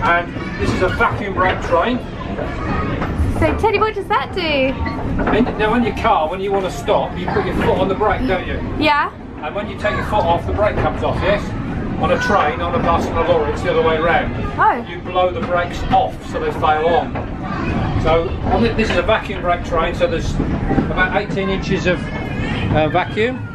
And this is a vacuum brake train. So Teddy, what does that do? Now in your car, when you want to stop, you put your foot on the brake, don't you? Yeah. And when you take your foot off, the brake comes off, yes? On a train, on a bus and a lorry, it's the other way around. Oh. You blow the brakes off so they fail on. So this is a vacuum brake train, so there's about 18 inches of vacuum.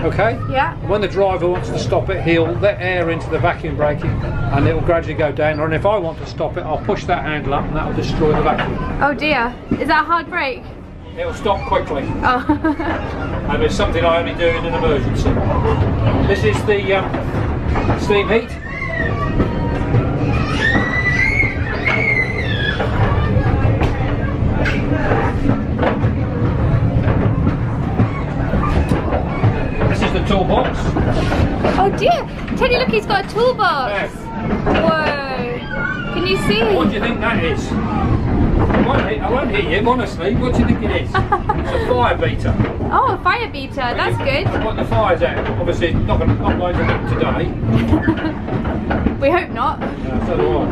Okay? Yeah. When the driver wants to stop it, he'll let air into the vacuum braking and it will gradually go down. And if I want to stop it, I'll push that handle up and that will destroy the vacuum. Oh dear. Is that a hard brake? It will stop quickly. Oh. And it's something I only do in an emergency. This is the steam heat. The toolbox. Oh dear! Teddy, look, he's got a toolbox. Yeah. Whoa! Can you see? What do you think that is? I won't hit you, honestly. What do you think it is? It's a fire beater. Oh, a fire beater. That's good. When the fire's out, obviously not loads of them today. We hope not. Yeah, so do I.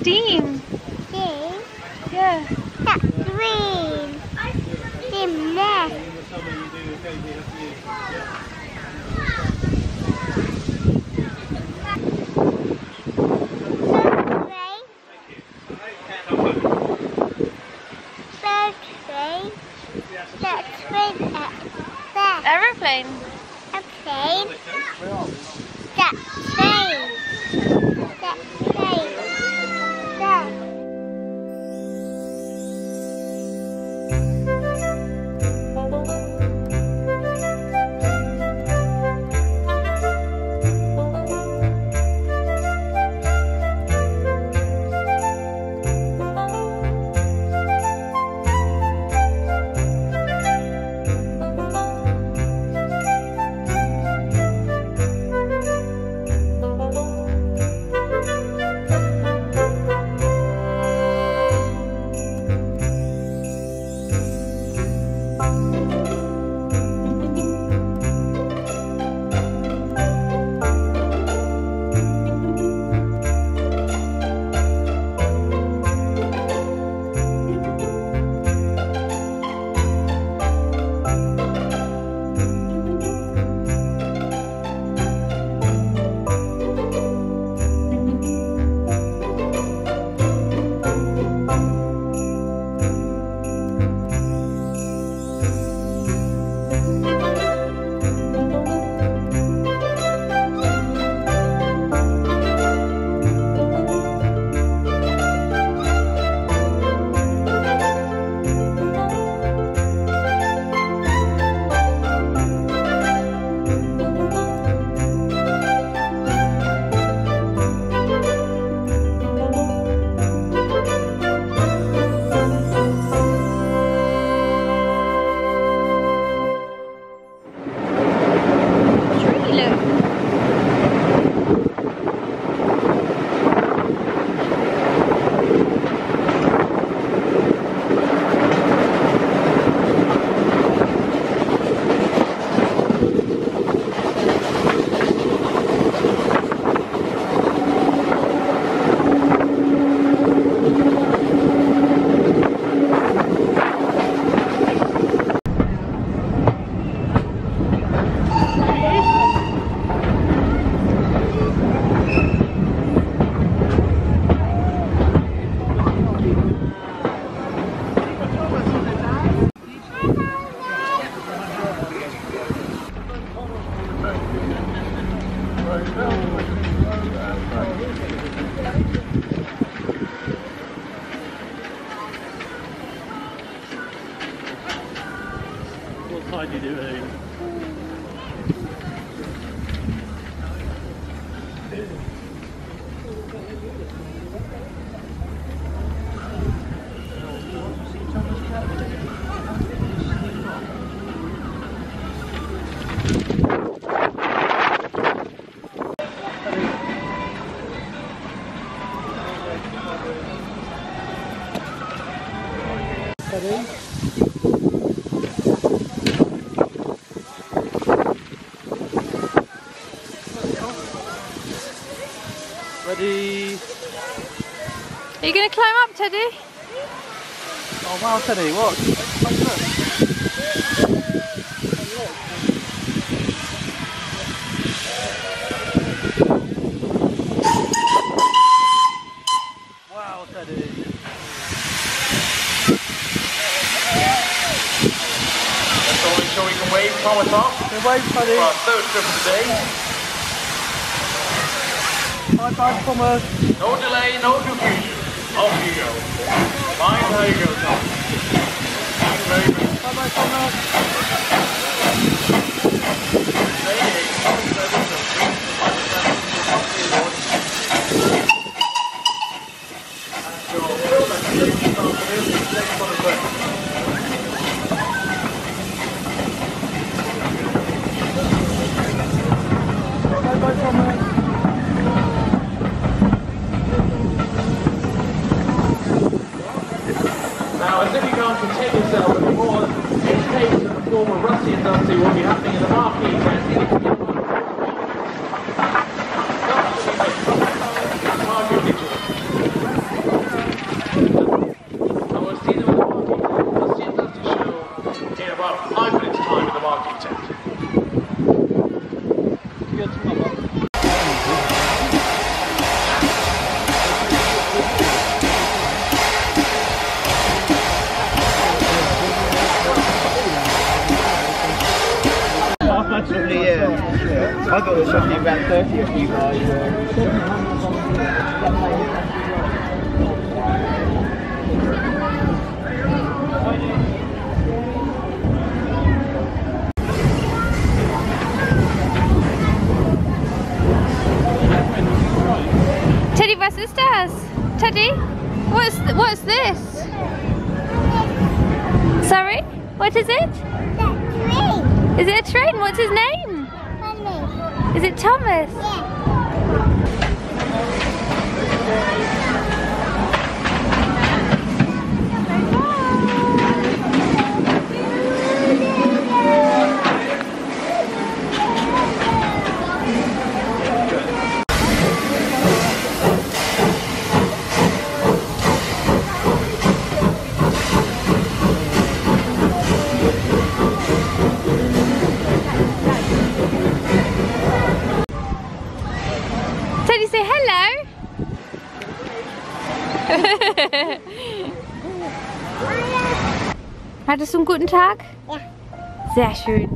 Steam. Steam? Yeah. That's green. Steam there. Aeroplane. A plane. That plane. That plane. That. What's Heidi doing? Ready? Are you going to climb up, Teddy? Oh wow, Teddy, what? Wow, Teddy. So we can wave from the top. Wave, Teddy. For our third trip of the day. Bye bye, Thomas. No delay, no confusion. Off you go. Mind how you go, Tom. Thanks very much. Bye bye, Thomas. Bye bye, Thomas. Now, as if you can't contain yourself anymore, it's taped to the form of Rusty and Dusty will be happening in the marquee tent. Mark your picture. And we'll see them in the marquee tent. Rusty and Dusty show in about 5 minutes' time in the marquee tent. Good, Mama. Yeah. I thought it was something about 30 of you guys. Teddy, was ist das? Teddy, what's this? Sorry, what is it? Is it a train? What's his name? Is it Thomas? Yeah. Teddy, say hello. Hattest du einen guten Tag? Ja. Sehr schön.